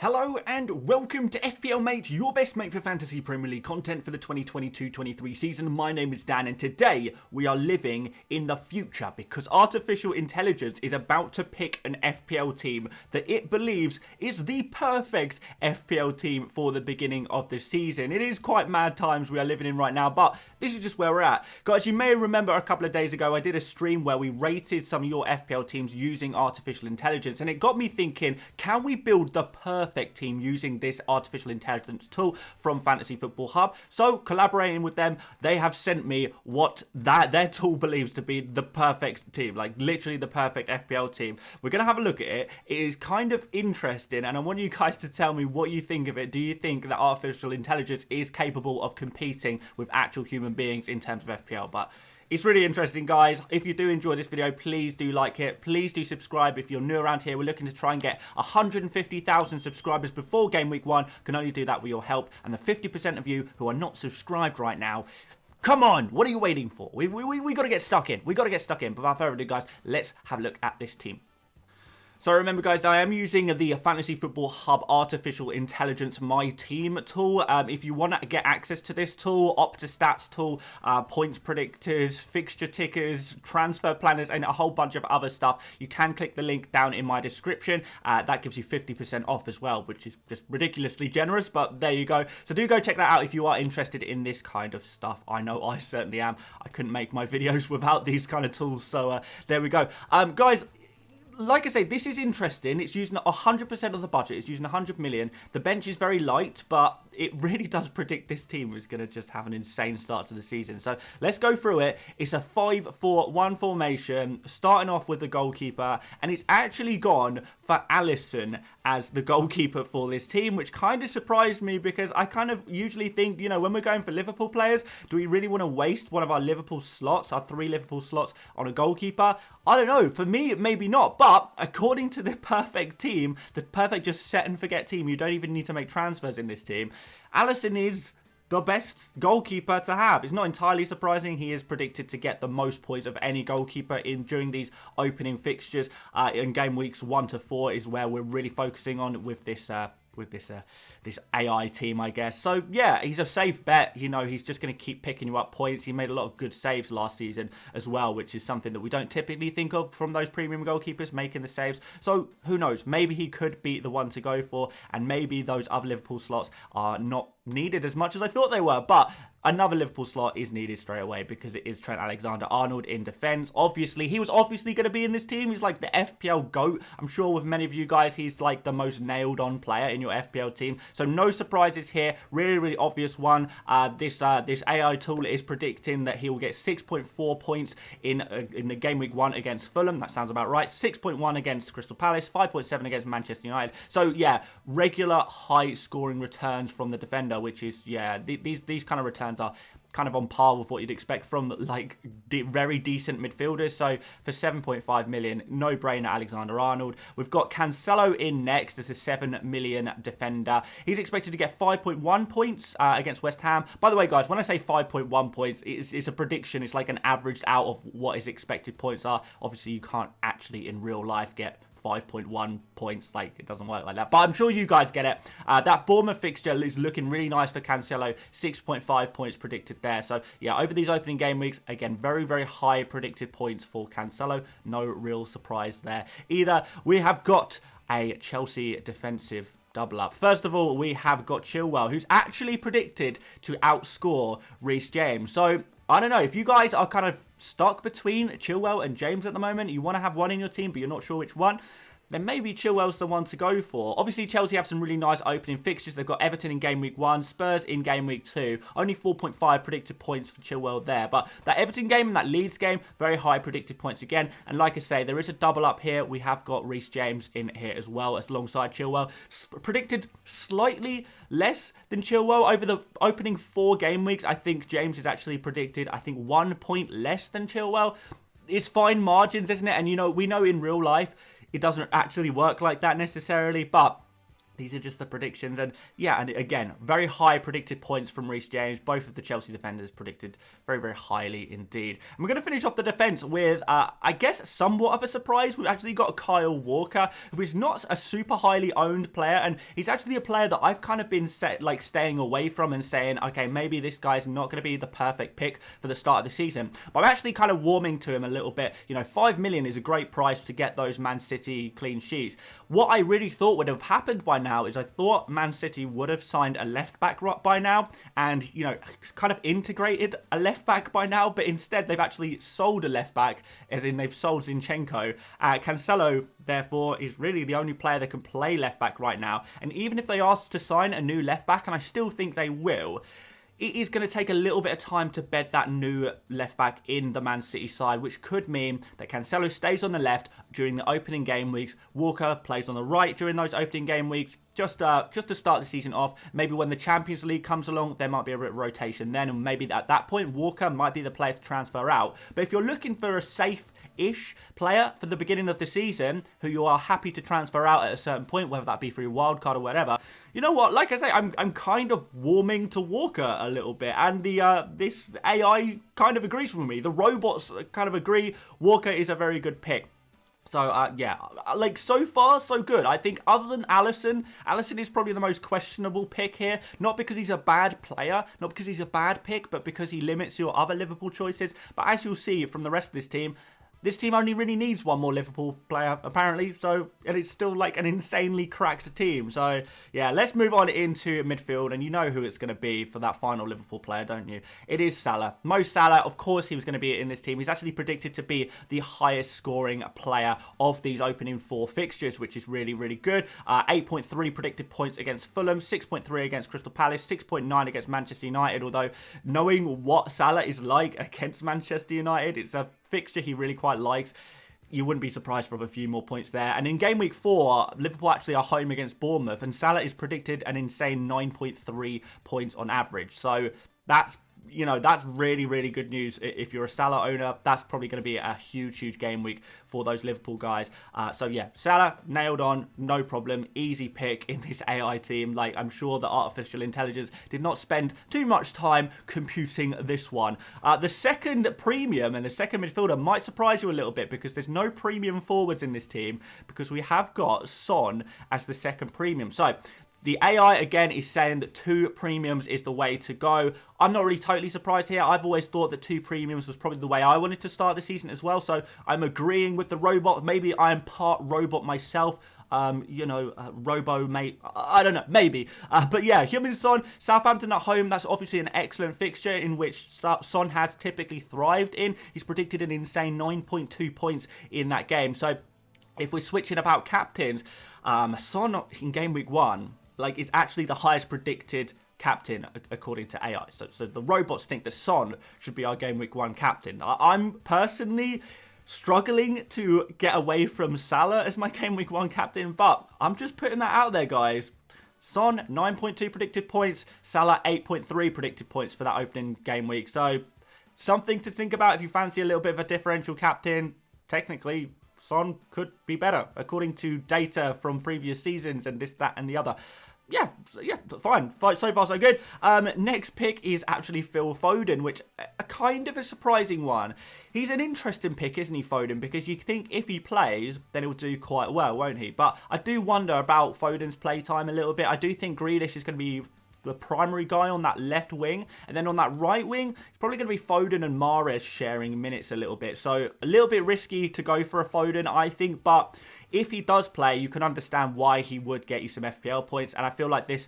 Hello and welcome to FPL Mate, your best mate for Fantasy Premier League content for the 2022-23 season. My name is Dan and today we are living in the future because artificial intelligence is about to pick an FPL team that it believes is the perfect FPL team for the beginning of the season. It is quite mad times we are living in right now, but this is just where we're at. Guys, you may remember a couple of days ago I did a stream where we rated some of your FPL teams using artificial intelligence, and it got me thinking, can we build the perfect team using this artificial intelligence tool from Fantasy Football Hub? So collaborating with them, they have sent me what their tool believes to be the perfect team, like literally the perfect FPL team. We're going to have a look at it. It is kind of interesting and I want you guys to tell me what you think of it. Do you think that artificial intelligence is capable of competing with actual human beings in terms of FPL? But it's really interesting, guys. If you do enjoy this video, please do like it. Please do subscribe if you're new around here. We're looking to try and get 150,000 subscribers before Gameweek 1. Can only do that with your help. And the 50% of you who are not subscribed right now, come on, what are you waiting for? We got to get stuck in. We got to get stuck in. But without further ado, guys, let's have a look at this team. So remember, guys, I am using the Fantasy Football Hub Artificial Intelligence My Team tool. If you want to get access to this tool, Opta-Stats tool, points predictors, fixture tickers, transfer planners, and a whole bunch of other stuff, you can click the link down in my description. That gives you 50% off as well, which is just ridiculously generous, but there you go. So do go check that out if you are interested in this kind of stuff. I know I certainly am. I couldn't make my videos without these kind of tools, so there we go. Guys, like I say, this is interesting. It's using 100% of the budget. It's using 100 million. The bench is very light, but it really does predict this team is going to just have an insane start to the season. So let's go through it. It's a 5-4-1 formation, starting off with the goalkeeper, and it's actually gone for Alisson as the goalkeeper for this team, which kind of surprised me because I kind of usually think, you know, when we're going for Liverpool players, do we really want to waste one of our Liverpool slots, our 3 Liverpool slots, on a goalkeeper? I don't know. For me, maybe not. But according to the perfect team, the perfect just set and forget team, you don't even need to make transfers in this team, Alisson is the best goalkeeper to have. It's not entirely surprising. He is predicted to get the most points of any goalkeeper during these opening fixtures. In game weeks 1 to 4 is where we're really focusing on with this this AI team, I guess. So yeah, he's a safe bet. You know, he's just going to keep picking you up points. He made a lot of good saves last season as well, which is something that we don't typically think of from those premium goalkeepers, making the saves. So who knows? Maybe he could be the one to go for, and maybe those other Liverpool slots are not needed as much as I thought they were. But another Liverpool slot is needed straight away because it is Trent Alexander-Arnold in defence. Obviously, he was obviously going to be in this team. He's like the FPL GOAT. I'm sure with many of you guys, he's like the most nailed-on player in your FPL team. So no surprises here. Really, really obvious one. This AI tool is predicting that he will get 6.4 points in the game week 1 against Fulham. That sounds about right. 6.1 against Crystal Palace. 5.7 against Manchester United. So yeah, regular high-scoring returns from the defender, which is, yeah, these kind of returns are kind of on par with what you'd expect from like very decent midfielders. So for 7.5 million, no brainer Alexander-Arnold. We've got Cancelo in next as a 7 million defender. He's expected to get 5.1 points against West Ham. By the way, guys, when I say 5.1 points, it's a prediction. It's like an averaged out of what his expected points are. Obviously, you can't actually in real life get 5.1 points, like it doesn't work like that, but I'm sure you guys get it. That Bournemouth fixture is looking really nice for Cancelo. 6.5 points predicted there. So yeah, over these opening game weeks, again, very, very high predicted points for Cancelo. No real surprise there either. We have got a Chelsea defensive double up. First of all, we have got Chilwell, who's actually predicted to outscore Reece James. So I don't know, if you guys are kind of stuck between Chilwell and James at the moment, you want to have one in your team, but you're not sure which one, then maybe Chilwell's the one to go for. Obviously, Chelsea have some really nice opening fixtures. They've got Everton in game week 1, Spurs in game week 2. Only 4.5 predicted points for Chilwell there. But that Everton game and that Leeds game, very high predicted points again. And like I say, there is a double up here. We have got Reece James in here as well as alongside Chilwell. Predicted slightly less than Chilwell over the opening 4 game weeks. I think James is actually predicted, I think, 1 point less than Chilwell. It's fine margins, isn't it? And, you know, we know in real life, it doesn't actually work like that necessarily, but These are just the predictions. And yeah, and again, very high predicted points from Reece James. Both of the Chelsea defenders predicted very, very highly indeed. And we're going to finish off the defence with, I guess, somewhat of a surprise. We've actually got Kyle Walker, who is not a super highly owned player. And he's actually a player that I've kind of been staying away from and saying, okay, maybe this guy's not going to be the perfect pick for the start of the season. But I'm actually kind of warming to him a little bit. You know, 5 million is a great price to get those Man City clean sheets. What I really thought would have happened by now is I thought Man City would have signed a left back by now and, you know, kind of integrated a left back by now, but instead they've actually sold a left back, as in they've sold Zinchenko. Cancelo, therefore, is really the only player that can play left back right now. And even if they ask to sign a new left back, and I still think they will, it is going to take a little bit of time to bed that new left back in the Man City side, which could mean that Cancelo stays on the left during the opening game weeks. Walker plays on the right during those opening game weeks, just to start the season off. Maybe when the Champions League comes along, there might be a bit of rotation then, and maybe at that point, Walker might be the player to transfer out. But if you're looking for a safe-ish player for the beginning of the season, who you are happy to transfer out at a certain point, whether that be through your wild card or whatever, you know what? Like I say, I'm kind of warming to Walker a little bit, and this AI kind of agrees with me. The robots kind of agree Walker is a very good pick. So, yeah, like, so far, so good. I think other than Alisson is probably the most questionable pick here. Not because he's a bad player, not because he's a bad pick, but because he limits your other Liverpool choices. But as you'll see from the rest of this team only really needs one more Liverpool player, apparently. So, and it's still like an insanely cracked team. So, yeah, let's move on into midfield. And you know who it's going to be for that final Liverpool player, don't you? It is Salah. Mo Salah, of course, he was going to be in this team. He's actually predicted to be the highest scoring player of these opening 4 fixtures, which is really, really good. 8.3 predicted points against Fulham, 6.3 against Crystal Palace, 6.9 against Manchester United. Although, knowing what Salah is like against Manchester United, it's a fixture he really quite likes. You wouldn't be surprised for a few more points there. And in game week 4, Liverpool actually are home against Bournemouth, and Salah is predicted an insane 9.3 points on average. So that's, you know, that's really, really good news. If you're a Salah owner, that's probably going to be a huge, huge game week for those Liverpool guys. So yeah, Salah nailed on, no problem, easy pick in this AI team. Like, I'm sure the artificial intelligence did not spend too much time computing this one. The second premium and the second midfielder might surprise you a little bit, because there's no premium forwards in this team, because we have got Son as the second premium. So the AI, again, is saying that 2 premiums is the way to go. I'm not really totally surprised here. I've always thought that 2 premiums was probably the way I wanted to start the season as well. So I'm agreeing with the robot. Maybe I am part robot myself. You know, Robo Mate. I don't know, maybe. But yeah, Heung-min Son, Southampton at home. That's obviously an excellent fixture in which Son has typically thrived in. He's predicted an insane 9.2 points in that game. So if we're switching about captains, Son in game week 1, like, is actually the highest predicted captain according to AI. So the robots think that Son should be our game week 1 captain. I'm personally struggling to get away from Salah as my game week 1 captain, but I'm just putting that out there, guys. Son, 9.2 predicted points. Salah, 8.3 predicted points for that opening game week. So something to think about if you fancy a little bit of a differential captain. Technically, Son could be better according to data from previous seasons and this, that, and the other. Yeah, fine. So far, so good. Next pick is actually Phil Foden, which a kind of a surprising one. He's an interesting pick, isn't he, Foden? Because you think if he plays, then he'll do quite well, won't he? But I do wonder about Foden's playtime a little bit. I do think Grealish is going to be the primary guy on that left wing, and then on that right wing, it's probably going to be Foden and Mahrez sharing minutes a little bit. So a little bit risky to go for a Foden, I think, but if he does play, you can understand why he would get you some FPL points. And I feel like this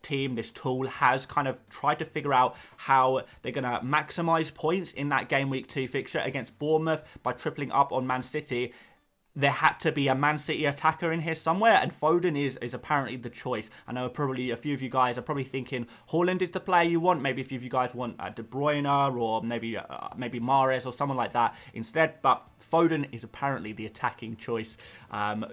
team, this tool, has kind of tried to figure out how they're going to maximise points in that game week 2 fixture against Bournemouth by tripling up on Man City. There had to be a Man City attacker in here somewhere, and Foden is apparently the choice. I know probably a few of you guys are probably thinking Haaland is the player you want. Maybe a few of you guys want De Bruyne or maybe Mahrez or someone like that instead. But Foden is apparently the attacking choice.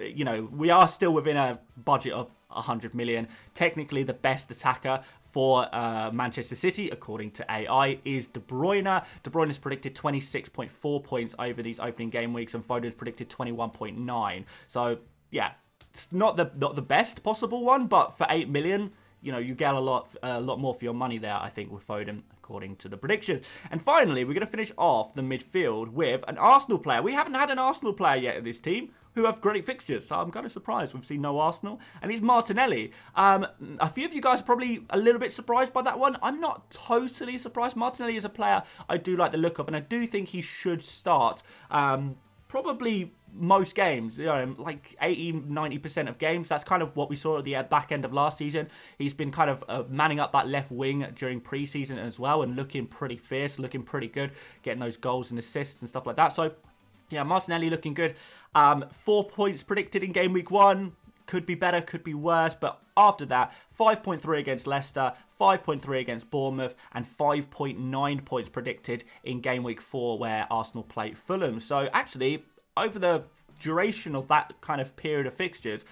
You know, we are still within a budget of 100 million. Technically, the best attacker for Manchester City, according to AI, is De Bruyne. De Bruyne is predicted 26.4 points over these opening game weeks, and Foden's predicted 21.9. So, yeah, It's not the best possible one, but for 8 million, you know, you get a lot more for your money there, I think, with Foden, according to the predictions. And finally, we're going to finish off the midfield with an Arsenal player. We haven't had an Arsenal player yet in this team who have great fixtures, so I'm kind of surprised we've seen no Arsenal, and he's Martinelli. A few of you guys are probably a little bit surprised by that one. I'm not totally surprised. Martinelli is a player I do like the look of, and I do think he should start probably most games, you know, like 80-90% of games. That's kind of what we saw at the back end of last season. He's been kind of manning up that left wing during pre-season as well, and looking pretty fierce, looking pretty good, getting those goals and assists and stuff like that. So yeah, Martinelli looking good. 4 points predicted in game week 1. Could be better, could be worse. But after that, 5.3 against Leicester, 5.3 against Bournemouth, and 5.9 points predicted in game week 4 where Arsenal play Fulham. So actually, over the duration of that kind of period of fixtures,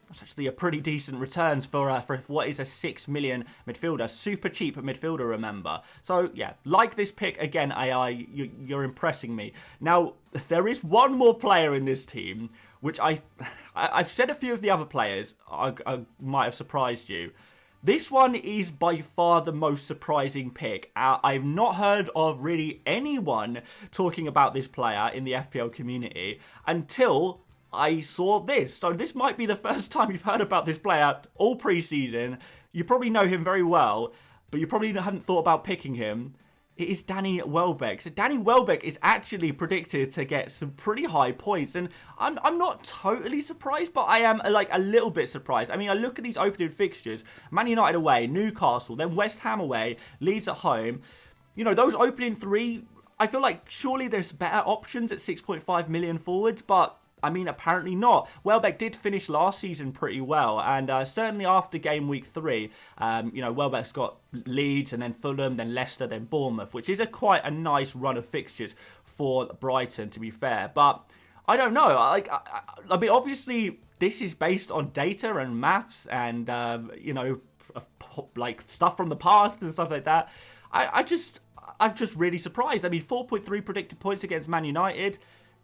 that's actually a pretty decent returns for what is a 6 million midfielder. Super cheap midfielder, remember. So, yeah, like this pick, again, AI, you're impressing me. Now, there is one more player in this team, which I've said a few of the other players I might have surprised you. This one is by far the most surprising pick. I've not heard of really anyone talking about this player in the FPL community until I saw this. So this might be the first time you've heard about this player all pre-season. You probably know him very well, but you probably haven't thought about picking him. It is Danny Welbeck. So Danny Welbeck is actually predicted to get some pretty high points, and I'm not totally surprised, but I am like a little bit surprised. I mean, I look at these opening fixtures: Man United away, Newcastle, then West Ham away, Leeds at home. You know, those opening 3, I feel like surely there's better options at 6.5 million forwards, but I mean, apparently not. Welbeck did finish last season pretty well, and certainly after game week 3, you know, Welbeck's got Leeds, and then Fulham, then Leicester, then Bournemouth, which is quite a nice run of fixtures for Brighton, to be fair. But I don't know. I mean, obviously, this is based on data and maths and, you know, like stuff from the past and stuff like that. I'm just really surprised. I mean, 4.3 predicted points against Man United.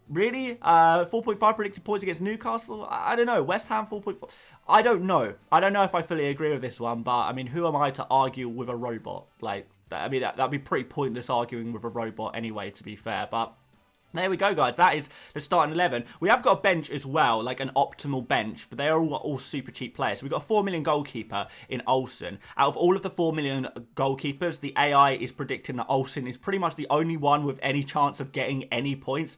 Really? 4.5 predicted points against Newcastle? I don't know. West Ham 4.4. I don't know. I don't know if I fully agree with this one, but I mean, who am I to argue with a robot? Like, I mean, that'd be pretty pointless arguing with a robot anyway, to be fair. But there we go, guys. That is the starting 11. We have got a bench as well, like an optimal bench, but they are all super cheap players. So we've got a 4 million goalkeeper in Olsen. Out of all of the 4 million goalkeepers, the AI is predicting that Olsen is pretty much the only one with any chance of getting any points.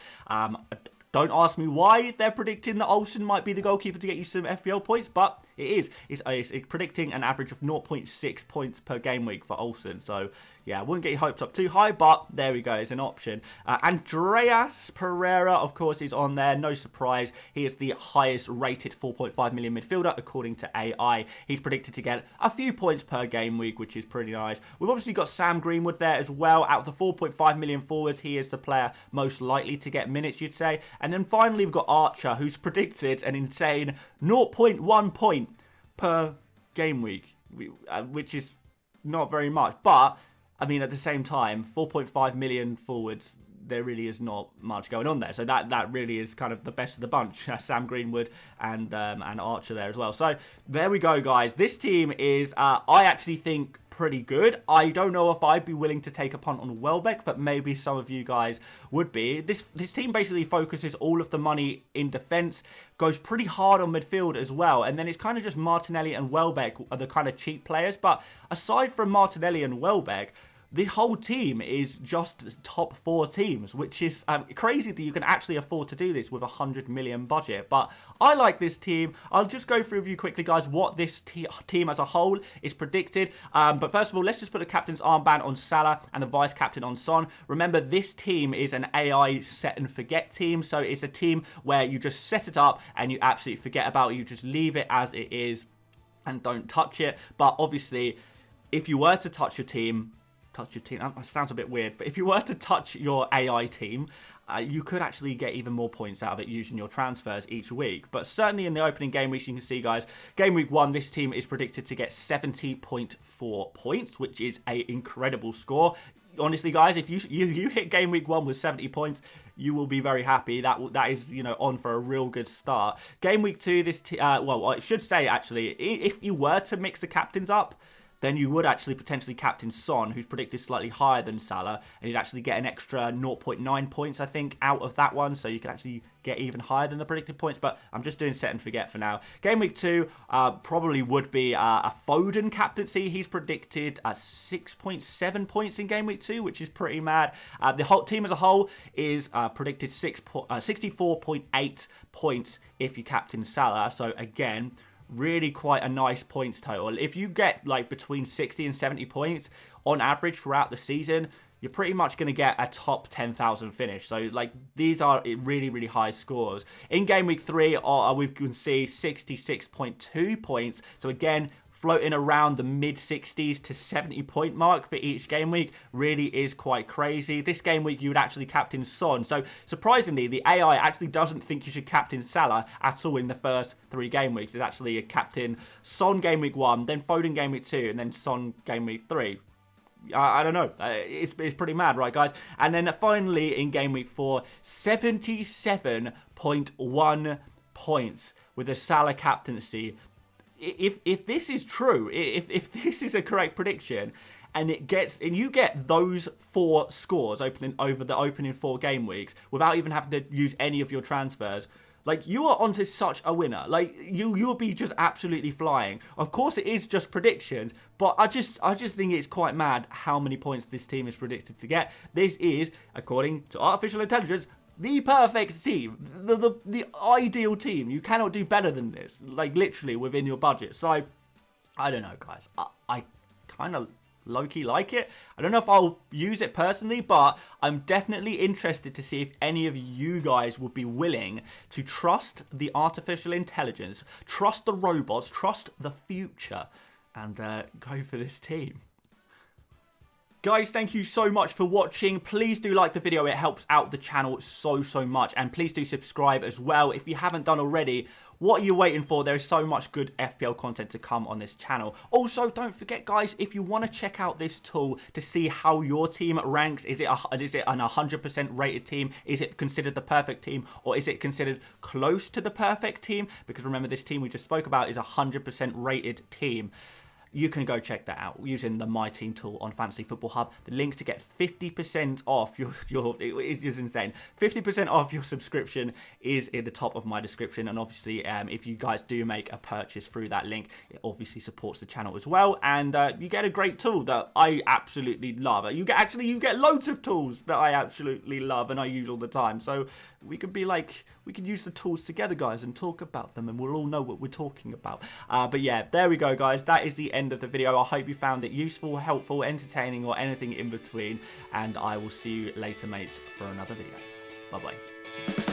Don't ask me why they're predicting that Olsen might be the goalkeeper to get you some FPL points, but it is. It's predicting an average of 0.6 points per game week for Olsen. So, yeah, I wouldn't get your hopes up too high, but there we go. It's an option. Andreas Pereira, of course, is on there. No surprise. He is the highest rated 4.5 million midfielder, according to AI. He's predicted to get a few points per game week, which is pretty nice. We've obviously got Sam Greenwood there as well. Out of the 4.5 million forwards, he is the player most likely to get minutes, you'd say. And then finally, we've got Archer, who's predicted an insane 0.1 point per game week, which is not very much. But, I mean, at the same time, 4.5 million forwards, there really is not much going on there. So that really is kind of the best of the bunch. Sam Greenwood and Archer there as well. So there we go, guys. This team is, I actually think, pretty good. I don't know if I'd be willing to take a punt on Welbeck, but maybe some of you guys would be. This team basically focuses all of the money in defence, goes pretty hard on midfield as well, and then it's kind of just Martinelli and Welbeck are the kind of cheap players. But aside from Martinelli and Welbeck, the whole team is just top 4 teams, which is crazy that you can actually afford to do this with a 100 million budget. But I like this team. I'll just go through with you quickly, guys, what this team as a whole is predicted. But first of all, let's just put the captain's armband on Salah and the vice captain on Son. Remember, this team is an AI set and forget team. So it's a team where you just set it up and you absolutely forget about it. You just leave it as it is and don't touch it. But obviously, if you were to touch your team, that sounds a bit weird, but if you were to touch your AI team, you could actually get even more points out of it using your transfers each week. But certainly in the opening game weeks, you can see, guys, game week 1, this team is predicted to get 70.4 points, which is an incredible score. honestly, guys, if you hit game week 1 with 70 points, you will be very happy. That is, you know, on for a real good start. Game week 2, well, I should say, actually, if you were to mix the captains up, then you would actually potentially captain Son, who's predicted slightly higher than Salah, and you'd actually get an extra 0.9 points, I think, out of that one, so you can actually get even higher than the predicted points, but I'm just doing set and forget for now. Game week 2 probably would be a Foden captaincy. He's predicted 6.7 points in game week 2, which is pretty mad. The whole team as a whole is predicted 64.8 points if you captain Salah, so again, really quite a nice points total. If you get like between 60 and 70 points on average throughout the season, you're pretty much going to get a top 10,000 finish. So like these are really, really high scores. In game week 3, we can see 66.2 points. So again, floating around the mid-60s to 70-point mark for each game week really is quite crazy. This game week, you would actually captain Son. So, surprisingly, the AI actually doesn't think you should captain Salah at all in the first 3 game weeks. It's actually a captain Son game week 1, then Foden game week 2, and then Son game week 3. I don't know. It's pretty mad, right, guys? And then finally, in game week 4, 77.1 points with a Salah captaincy. If this is true, if this is a correct prediction, and you get those 4 scores over the opening 4 game weeks without even having to use any of your transfers, like you are onto such a winner. Like you'll be just absolutely flying. Of course, it is just predictions, but I just think it's quite mad how many points this team is predicted to get. This is, according to artificial intelligence, the perfect team, the ideal team. You cannot do better than this, like literally within your budget. So, I don't know, guys. I kind of low-key like it. I don't know if I'll use it personally, but I'm definitely interested to see if any of you guys would be willing to trust the artificial intelligence, trust the robots, trust the future, and go for this team. Guys, thank you so much for watching. Please do like the video. It helps out the channel so much. And please do subscribe as well if you haven't done already. What are you waiting for? There is so much good FPL content to come on this channel. Also, don't forget, guys, if you want to check out this tool to see how your team ranks, is it an 100% rated team? Is it considered the perfect team? Or is it considered close to the perfect team? Because remember, this team we just spoke about is a 100% rated team. You can go check that out using the My Team tool on Fantasy Football Hub. The link to get 50% off it's just insane. 50% off your subscription is in the top of my description. And obviously, if you guys do make a purchase through that link, it obviously supports the channel as well. And you get a great tool that I absolutely love. You get loads of tools that I absolutely love and I use all the time. So we could use the tools together, guys, and talk about them, and we'll all know what we're talking about. But yeah, there we go, guys. That is the end of the video. I hope you found it useful, helpful, entertaining, or anything in between, and I will see you later, mates, for another video. Bye-bye.